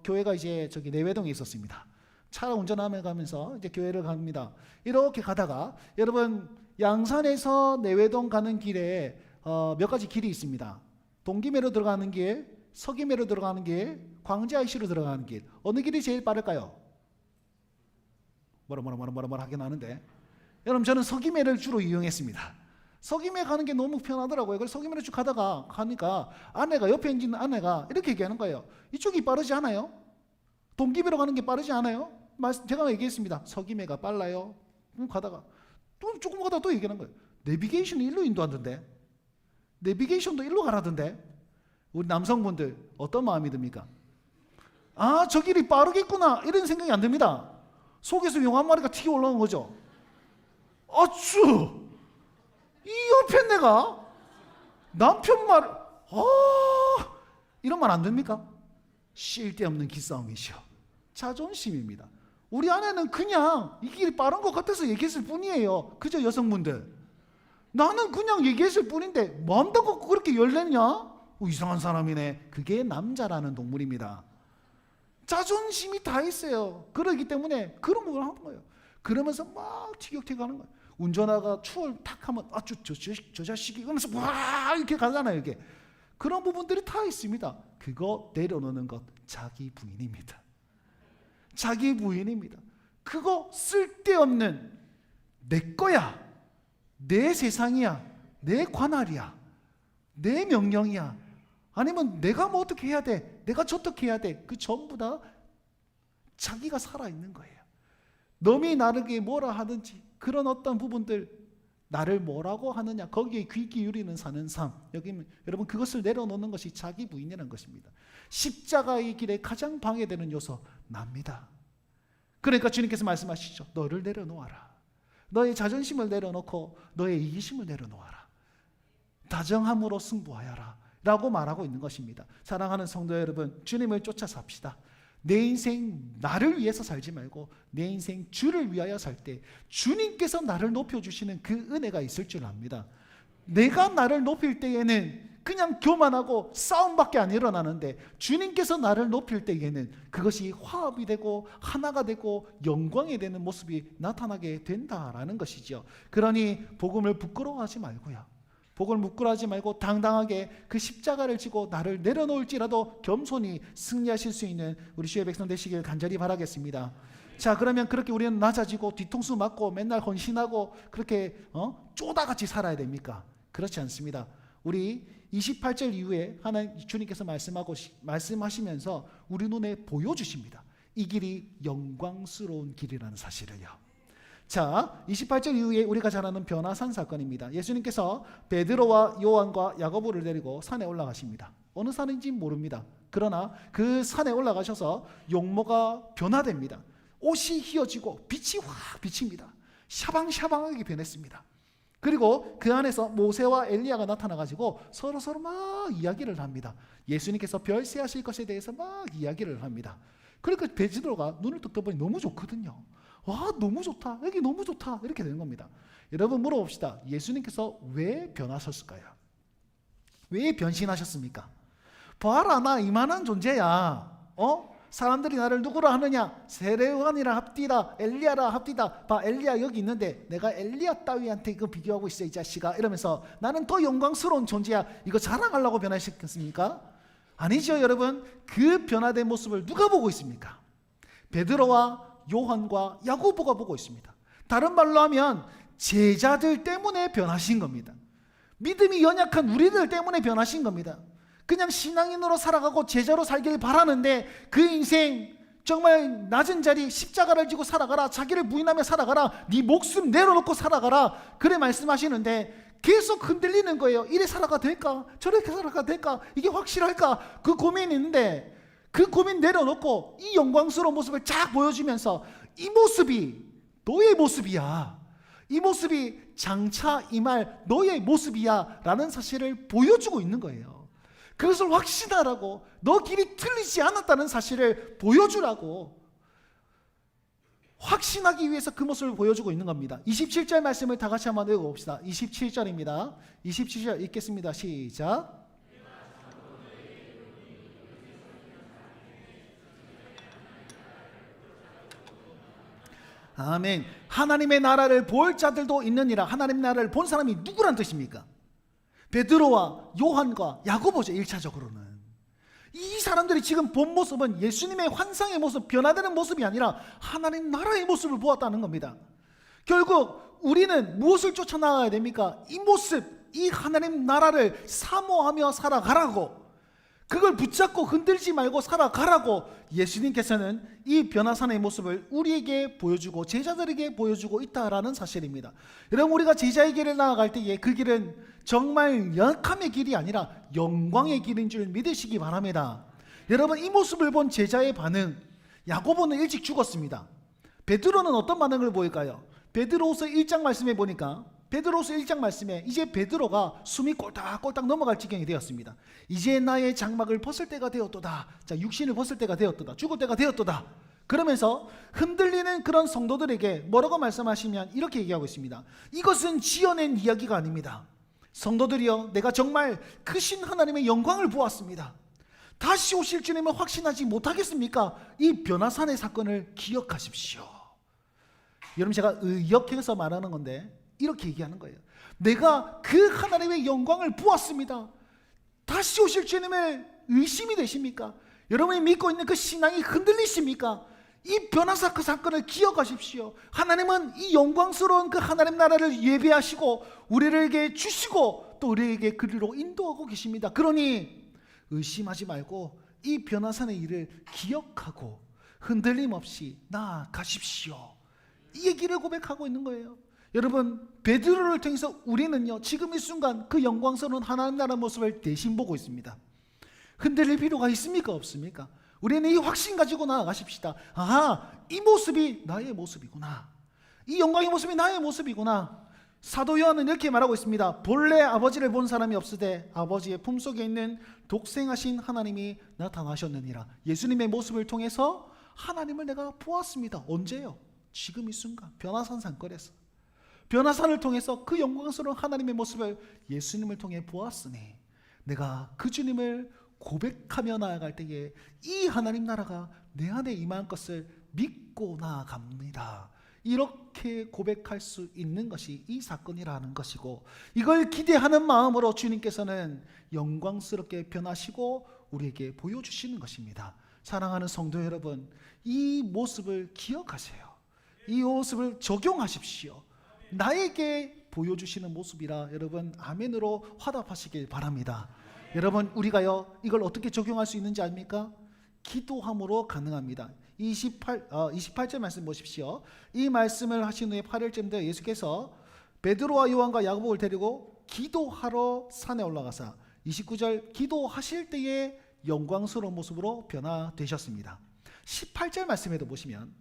교회가 이제 저기 내외동에 있었습니다. 차 운전하면서 이제 교회를 갑니다. 이렇게 가다가 여러분, 양산에서 내외동 가는 길에 몇 가지 길이 있습니다. 동기매로 들어가는 길, 서기매로 들어가는 길, 광주 IC로 들어가는 길. 어느 길이 제일 빠를까요? 뭐라 하긴 하는데, 여러분, 저는 서기매를 주로 이용했습니다. 서기매 가는 게 너무 편하더라고요. 그래서 서기매를 쭉 가니까 아내가, 옆에 앉은 아내가 이렇게 얘기하는 거예요. 이쪽이 빠르지 않아요? 동기매로 가는 게 빠르지 않아요? 제가 얘기했습니다. 서기매가 빨라요. 가다가 또 조금 가다가 또 얘기하는 거예요. 내비게이션이 일로 인도하던데, 내비게이션도 일로 가라던데. 우리 남성분들 어떤 마음이 듭니까? 아, 저 길이 빠르겠구나, 이런 생각이 안 듭니다. 속에서 용 한 마리가 튀어 올라온 거죠. 아쭈, 이 옆에 내가 남편 말, 이런 말 안 됩니까? 쓸데없는 기싸움이죠. 자존심입니다. 우리 아내는 그냥 이 길이 빠른 것 같아서 얘기했을 뿐이에요. 그죠, 여성분들? 나는 그냥 얘기했을 뿐인데 뭐 한다고 그렇게 열내냐? 이상한 사람이네. 그게 남자라는 동물입니다. 자존심이 다 있어요. 그러기 때문에 그런 걸 하는 거예요. 그러면서 막 티격태격하는 거예요. 운전하다가 추월 탁 하면 저 자식이 이러면서 와 이렇게 가잖아요. 이게 그런 부분들이 다 있습니다. 그거 내려놓는 것, 자기 부인입니다. 자기 부인입니다. 그거 쓸데없는, 내 거야, 내 세상이야, 내 관할이야, 내 명령이야, 아니면 내가 뭐 어떻게 해야 돼, 내가 저떻게 해야 돼, 그 전부 다 자기가 살아있는 거예요. 남이 나에게 뭐라 하든지 그런 어떤 부분들, 나를 뭐라고 하느냐, 거기에 귀 기울이는 사는 삶. 여기 여러분, 그것을 내려놓는 것이 자기 부인이라는 것입니다. 십자가의 길에 가장 방해되는 요소, 납니다. 그러니까 주님께서 말씀하시죠. 너를 내려놓아라. 너의 자존심을 내려놓고 너의 이기심을 내려놓아라. 다정함으로 승부하여라 라고 말하고 있는 것입니다. 사랑하는 성도 여러분, 주님을 쫓아 삽시다. 내 인생 나를 위해서 살지 말고 내 인생 주를 위하여 살 때 주님께서 나를 높여주시는 그 은혜가 있을 줄 압니다. 내가 나를 높일 때에는 그냥 교만하고 싸움밖에 안 일어나는데, 주님께서 나를 높일 때에는 그것이 화합이 되고 하나가 되고 영광이 되는 모습이 나타나게 된다라는 것이죠. 그러니 복음을 부끄러워하지 말고요, 복을 부끄러워하지 말고 당당하게 그 십자가를 지고 나를 내려놓을지라도 겸손히 승리하실 수 있는 우리 주의 백성 되시길 간절히 바라겠습니다. 자, 그러면 그렇게 우리는 낮아지고 뒤통수 맞고 맨날 헌신하고 그렇게 쪼다같이 살아야 됩니까? 그렇지 않습니다. 우리 28절 이후에 하나님 주님께서 말씀하시면서 우리 눈에 보여주십니다. 이 길이 영광스러운 길이라는 사실을요. 자, 28절 이후에 우리가 잘 아는 변화산 사건입니다. 예수님께서 베드로와 요한과 야고보를 데리고 산에 올라가십니다. 어느 산인지 모릅니다. 그러나 그 산에 올라가셔서 용모가 변화됩니다. 옷이 휘어지고 빛이 확 비칩니다. 샤방샤방하게 변했습니다. 그리고 그 안에서 모세와 엘리야가 나타나가지고 서로 막 이야기를 합니다. 예수님께서 별세하실 것에 대해서 막 이야기를 합니다. 그러니까 베드로가 눈을 뚝 떠보니 너무 좋거든요. 와, 너무 좋다, 여기 너무 좋다, 이렇게 되는 겁니다. 여러분, 물어봅시다. 예수님께서 왜 변하셨을까요? 왜 변신하셨습니까? 봐라, 나 이만한 존재야. 사람들이 나를 누구라 하느냐? 세례요한이라 합디다, 엘리야라 합디다. 봐, 엘리야 여기 있는데 내가 엘리야 따위한테 이거 비교하고 있어 이 자식아, 이러면서 나는 더 영광스러운 존재야, 이거 자랑하려고 변화시켰습니까? 아니죠 여러분. 그 변화된 모습을 누가 보고 있습니까? 베드로와 요한과 야고보가 보고 있습니다. 다른 말로 하면 제자들 때문에 변하신 겁니다. 믿음이 연약한 우리들 때문에 변하신 겁니다. 그냥 신앙인으로 살아가고 제자로 살길 바라는데 그 인생 정말 낮은 자리 십자가를 지고 살아가라, 자기를 부인하며 살아가라, 네 목숨 내려놓고 살아가라, 그래 말씀하시는데 계속 흔들리는 거예요. 이래 살아가 될까? 저렇게 살아가 될까? 이게 확실할까? 그 고민이 있는데 그 고민 내려놓고 이 영광스러운 모습을 쫙 보여주면서 이 모습이 너의 모습이야, 이 모습이 장차 임할 너의 모습이야 라는 사실을 보여주고 있는 거예요. 그것을 확신하라고, 너 길이 틀리지 않았다는 사실을 보여주라고, 확신하기 위해서 그 모습을 보여주고 있는 겁니다. 27절 말씀을 다 같이 한번 읽어봅시다. 27절입니다. 27절 읽겠습니다. 시작. 아멘. 하나님의 나라를 볼 자들도 있느니라. 하나님의 나라를 본 사람이 누구란 뜻입니까? 베드로와 요한과 야고보죠. 1차적으로는 이 사람들이 지금 본 모습은 예수님의 환상의 모습, 변화되는 모습이 아니라 하나님 나라의 모습을 보았다는 겁니다. 결국 우리는 무엇을 쫓아나가야 됩니까? 이 모습, 이 하나님 나라를 사모하며 살아가라고, 그걸 붙잡고 흔들지 말고 살아가라고 예수님께서는 이 변화산의 모습을 우리에게 보여주고 제자들에게 보여주고 있다라는 사실입니다. 여러분, 우리가 제자의 길을 나아갈 때에 그 길은 정말 연약함의 길이 아니라 영광의 길인 줄 믿으시기 바랍니다. 여러분, 이 모습을 본 제자의 반응, 야고보는 일찍 죽었습니다. 베드로는 어떤 반응을 보일까요? 베드로후서 1장 말씀에 보니까, 베드로후서 1장 말씀에 이제 베드로가 숨이 꼴딱꼴딱 넘어갈 지경이 되었습니다. 이제 나의 장막을 벗을 때가 되었도다. 자, 육신을 벗을 때가 되었도다. 죽을 때가 되었도다. 그러면서 흔들리는 그런 성도들에게 뭐라고 말씀하시면 이렇게 얘기하고 있습니다. 이것은 지어낸 이야기가 아닙니다. 성도들이여, 내가 정말 크신 하나님의 영광을 보았습니다. 다시 오실 주님을 확신하지 못하겠습니까? 이 변화산의 사건을 기억하십시오. 여러분, 제가 의역해서 말하는 건데 이렇게 얘기하는 거예요. 내가 그 하나님의 영광을 보았습니다. 다시 오실 주님을 의심이 되십니까? 여러분이 믿고 있는 그 신앙이 흔들리십니까? 이 변화사 그 사건을 기억하십시오. 하나님은 이 영광스러운 그 하나님 나라를 예배하시고 우리에게 주시고 또 우리에게 그리로 인도하고 계십니다. 그러니 의심하지 말고 이 변화산의 일을 기억하고 흔들림 없이 나아가십시오. 이 얘기를 고백하고 있는 거예요. 여러분, 베드로를 통해서 우리는요, 지금 이 순간 그 영광스러운 하나님 나라 모습을 대신 보고 있습니다. 흔들릴 필요가 있습니까? 없습니까? 우리는 이 확신 가지고 나아가십시다. 아하, 이 모습이 나의 모습이구나. 이 영광의 모습이 나의 모습이구나. 사도 요한은 이렇게 말하고 있습니다. 본래 아버지를 본 사람이 없으되 아버지의 품속에 있는 독생하신 하나님이 나타나셨느니라. 예수님의 모습을 통해서 하나님을 내가 보았습니다. 언제요? 지금 이 순간 변화산 산거리에서, 변화산을 통해서 그 영광스러운 하나님의 모습을 예수님을 통해 보았으니 내가 그 주님을 고백하며 나아갈 때에 이 하나님 나라가 내 안에 임한 것을 믿고 나아갑니다. 이렇게 고백할 수 있는 것이 이 사건이라는 것이고, 이걸 기대하는 마음으로 주님께서는 영광스럽게 변하시고 우리에게 보여주시는 것입니다. 사랑하는 성도 여러분, 이 모습을 기억하세요. 이 모습을 적용하십시오. 나에게 보여주시는 모습이라 여러분 아멘으로 화답하시길 바랍니다. 여러분, 우리가요 이걸 어떻게 적용할 수 있는지 아닙니까? 기도함으로 가능합니다. 28절 말씀 보십시오. 이 말씀을 하신 후에 8일쯤 예수께서 베드로와 요한과 야고보를 데리고 기도하러 산에 올라가사 29절 기도하실 때에 영광스러운 모습으로 변화되셨습니다. 18절 말씀에도 보시면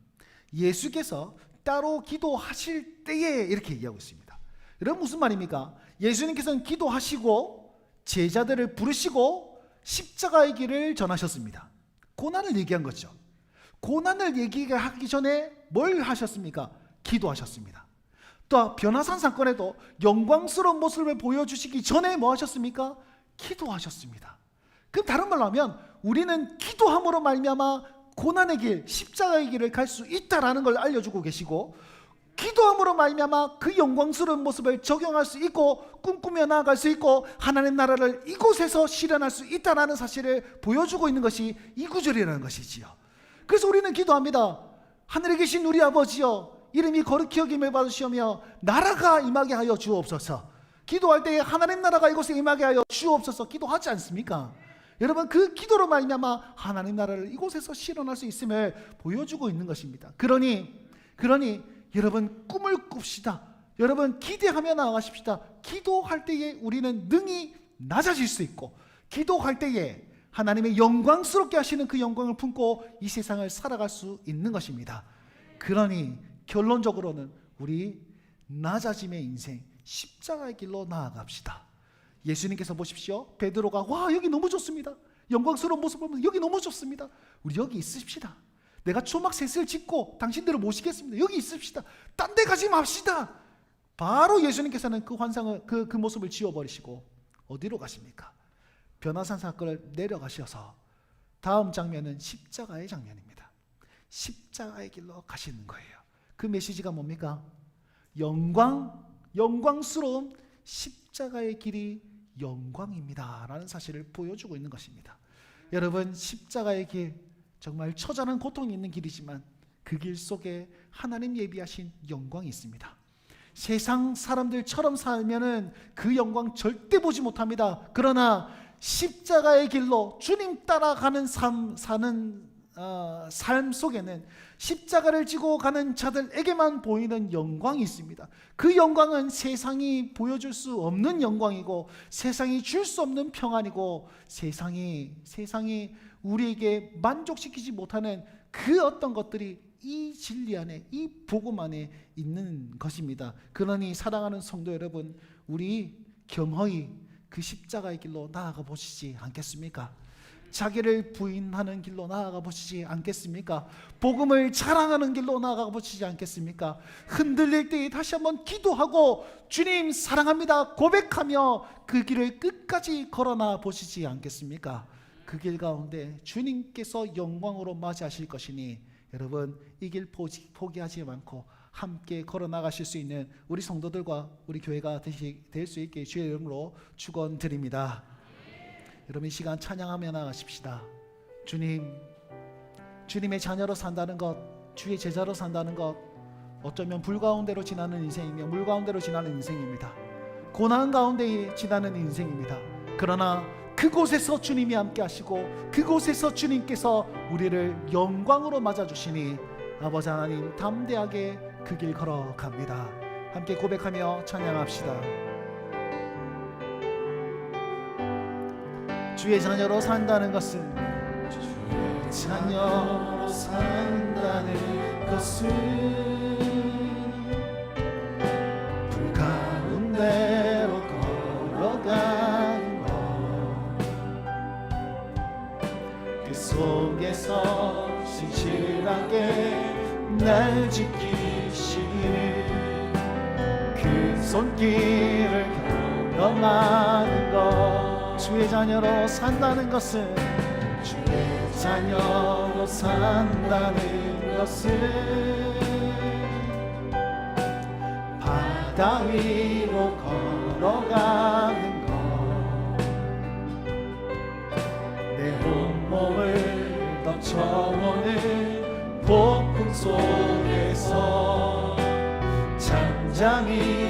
예수께서 따로 기도하실 때에 이렇게 얘기하고 있습니다. 여러분, 무슨 말입니까? 예수님께서는 기도하시고 제자들을 부르시고 십자가의 길을 전하셨습니다. 고난을 얘기한 거죠. 고난을 얘기하기 전에 뭘 하셨습니까? 기도하셨습니다. 또 변화산 사건에도 영광스러운 모습을 보여주시기 전에 뭐 하셨습니까? 기도하셨습니다. 그럼 다른 말로 하면 우리는 기도함으로 말미암아 고난의 길, 십자가의 길을 갈 수 있다라는 걸 알려주고 계시고, 기도함으로 말미암아 그 영광스러운 모습을 적용할 수 있고 꿈꾸며 나아갈 수 있고 하나님 나라를 이곳에서 실현할 수 있다는 사실을 보여주고 있는 것이 이 구절이라는 것이지요. 그래서 우리는 기도합니다. 하늘에 계신 우리 아버지여, 이름이 거룩히 여김을 받으시오며 나라가 임하게 하여 주옵소서. 기도할 때에 하나님 나라가 이곳에 임하게 하여 주옵소서 기도하지 않습니까? 여러분, 그 기도로 말미암아 하나님 나라를 이곳에서 실현할 수 있음을 보여주고 있는 것입니다. 그러니 여러분, 꿈을 꿉시다. 여러분, 기대하며 나아가십시다. 기도할 때에 우리는 능히 낮아질 수 있고, 기도할 때에 하나님의 영광스럽게 하시는 그 영광을 품고 이 세상을 살아갈 수 있는 것입니다. 그러니 결론적으로는 우리 낮아짐의 인생, 십자가의 길로 나아갑시다. 예수님께서 보십시오. 베드로가 와, 여기 너무 좋습니다. 영광스러운 모습을 보면서 여기 너무 좋습니다. 우리 여기 있읍시다. 내가 초막 셋을 짓고 당신들을 모시겠습니다. 여기 있읍시다. 딴 데 가지 맙시다. 바로 예수님께서는 그 환상을 그 모습을 지워버리시고 어디로 가십니까? 변화산 사건을 내려가셔서 다음 장면은 십자가의 장면입니다. 십자가의 길로 가시는 거예요. 그 메시지가 뭡니까? 영광스러운 십자가의 길이 영광입니다 라는 사실을 보여주고 있는 것입니다. 여러분, 십자가의 길, 정말 처절한 고통이 있는 길이지만 그 길 속에 하나님 예비하신 영광이 있습니다. 세상 사람들처럼 살면은 그 영광 절대 보지 못합니다. 그러나 십자가의 길로 주님 따라가는 삶 속에는 십자가를 지고 가는 자들에게만 보이는 영광이 있습니다. 그 영광은 세상이 보여줄 수 없는 영광이고, 세상이 줄 수 없는 평안이고, 세상이 우리에게 만족시키지 못하는 그 어떤 것들이 이 진리 안에, 이 복음 안에 있는 것입니다. 그러니 사랑하는 성도 여러분, 우리 겸허히 그 십자가의 길로 나아가 보시지 않겠습니까? 자기를 부인하는 길로 나아가 보시지 않겠습니까? 복음을 자랑하는 길로 나아가 보시지 않겠습니까? 흔들릴 때 다시 한번 기도하고 주님 사랑합니다 고백하며 그 길을 끝까지 걸어나 보시지 않겠습니까? 그 길 가운데 주님께서 영광으로 맞이하실 것이니 여러분, 이 길 포기하지 않고 함께 걸어나가실 수 있는 우리 성도들과 우리 교회가 될 수 있게 주의 이름으로 축원드립니다. 여러분, 이 시간 찬양하며 나가십시다. 주님의 자녀로 산다는 것, 주의 제자로 산다는 것, 어쩌면 불 가운데로 지나는 인생이며 물 가운데로 지나는 인생입니다. 고난 가운데 지나는 인생입니다. 그러나 그곳에서 주님이 함께 하시고 그곳에서 주님께서 우리를 영광으로 맞아주시니 아버지 하나님, 담대하게 그 길 걸어갑니다. 함께 고백하며 찬양합시다. 주의 자녀로 산다는 것은, 주의 자녀로 산다는 것은 불 가운데로 걸어가는 것, 그 속에서 신실하게 날 지키시는 그 손길을 경험하는 것. 주의 자녀로 산다는 것은, 주의 자녀로 산다는 것은 바다 위로 걸어가는 것, 내 온몸을 덮쳐오는 폭풍 속에서 잠잠히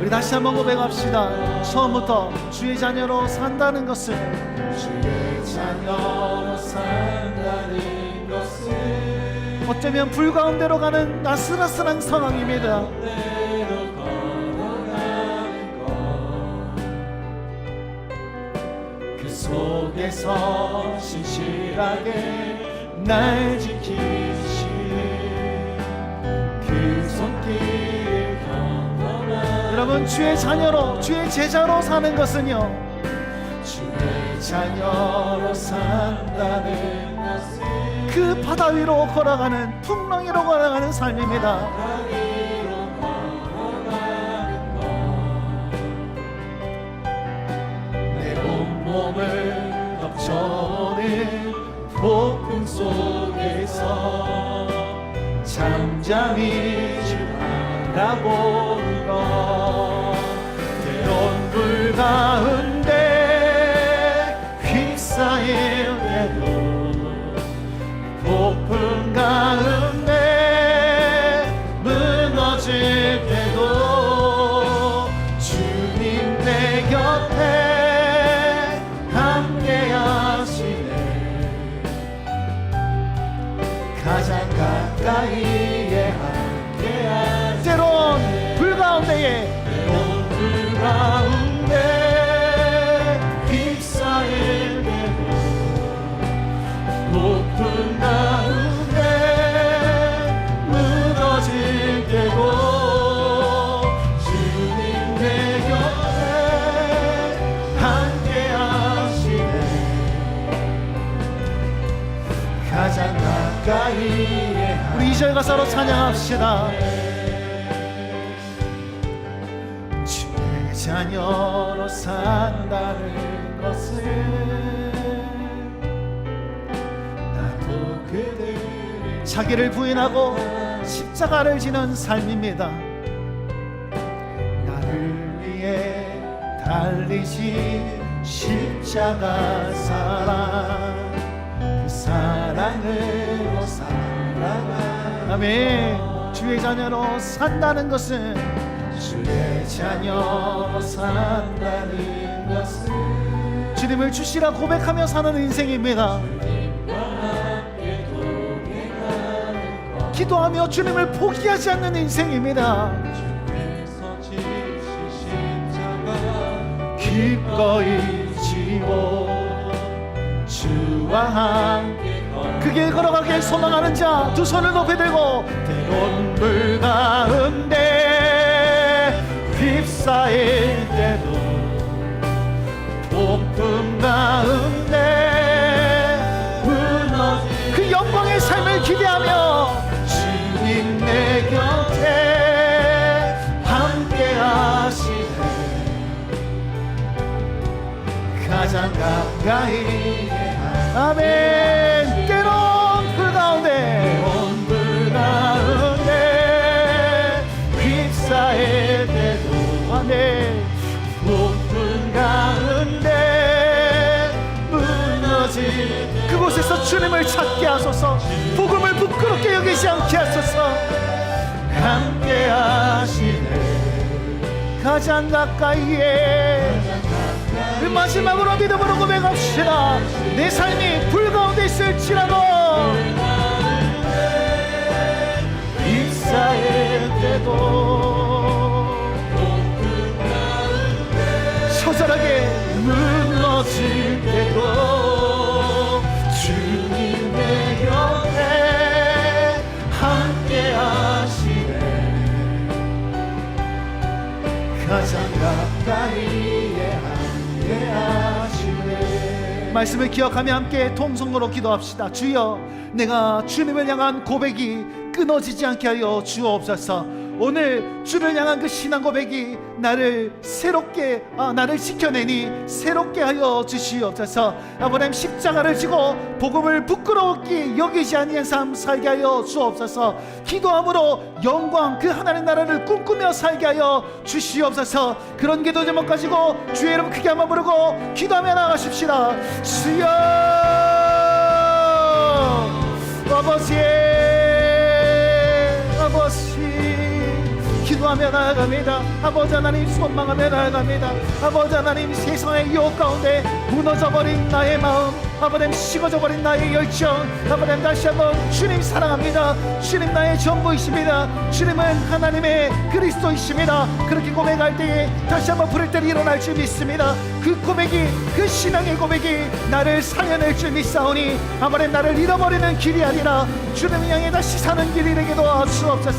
우리 다시 한번 고백합시다. 처음부터 주의 자녀로 산다는 것은, 주의 자녀로 산다는 것은 어쩌면 불 가운데로 가는 아슬아슬한 상황입니다. 그 속에서 신실하게 날 지키시는 그 손길. 여러분, 주의 자녀로, 주의 제자로 사는 것은요, 주의 자녀로 산다는 것은 그 바다 위로 걸어가는, 풍랑 위로 걸어가는 삶입니다. 내 온몸을 덮쳐오는 폭풍 속 잠잠히 주 바라보는 것 때론 불 가운데 휩싸일 때도 폭풍 가운데 무너질 때도 주님 내 곁에 함께 하시네 가장 가까이에 함께 하시네 때론 불 가운데에 휩싸일 때도 높은 가운데 무너질 때도 주님 내 곁에 함께 하시네 가장 가까이에 우리 2절 가사로 찬양합시다. 주의 자녀로 산다는 것을 나도 그들을 자기를 부인하고 십자가를 지는 삶입니다. 나를 위해 달리신 십자가 사랑 그 사랑으로 살아가 아멘. 주의 자녀로 산다는 것은 주의 자녀로 산다는 것은 주님을 주시라 고백하며 사는 인생입니다. 기도하며 주님을 포기하지 않는 인생입니다. 기꺼이 지고 주와 함께 그 길 걸어가길 소망하는 자 두 손을 높이 들고 때론 물 가운데 휩싸일 때도 폭풍 가운데 무너진 그 영광의 삶을 기대하며 주님 내 곁에 함께 하시네 가장 가까이 아멘. 때론 불 가운데 휩싸일 때도 아멘 높은 가운데 무너질 그곳에서 주님을 찾게 하소서 복음을 부끄럽게 여기지 않게 하소서 함께 하시네 가장 가까이에 마지막으로 믿음으로 고백합시다. 내 삶이 불 가운데 있을지라도 휩싸일 때도 처절하게 무너질 때도 주님 내 곁에 함께 하시네 가장 가까이에 말씀을 기억하며 함께 통성으로 기도합시다. 주여 내가 주님을 향한 고백이 끊어지지 않게 하여 주옵소서. 오늘 주를 향한 그 신앙 고백이 나를 새롭게 나를 지켜내니 새롭게 하여 주시옵소서. 아버님 십자가를 지고 복음을 부끄럽게 여기지 아니한 삶 살게 하여 주옵소서. 기도함으로 영광 그 하나님 나라를 꿈꾸며 살게 하여 주시옵소서. 그런 기도 제목 가지고 주의 이름 크게 한번 부르고 기도하며 나가십시다. 주여 아버지 기도하며 나아갑니다. 아버지 하나님 소망하며 나아갑니다. 아버지 하나님 세상의 유혹 가운데 무너져버린 나의 마음 아버님 식어져버린 나의 열정 아버님 다시 한번 주님 사랑합니다. 주님 나의 전부이십니다. 주님은 하나님의 그리스도이십니다. 그렇게 고백할 때에 다시 한번 부를 때는 일어날 줄 믿습니다. 그 고백이 그 신앙의 고백이 나를 살려낼 줄 믿사오니 아버님 나를 잃어버리는 길이 아니라 주님을 향해 다시 사는 길이 되게 도와주옵소서.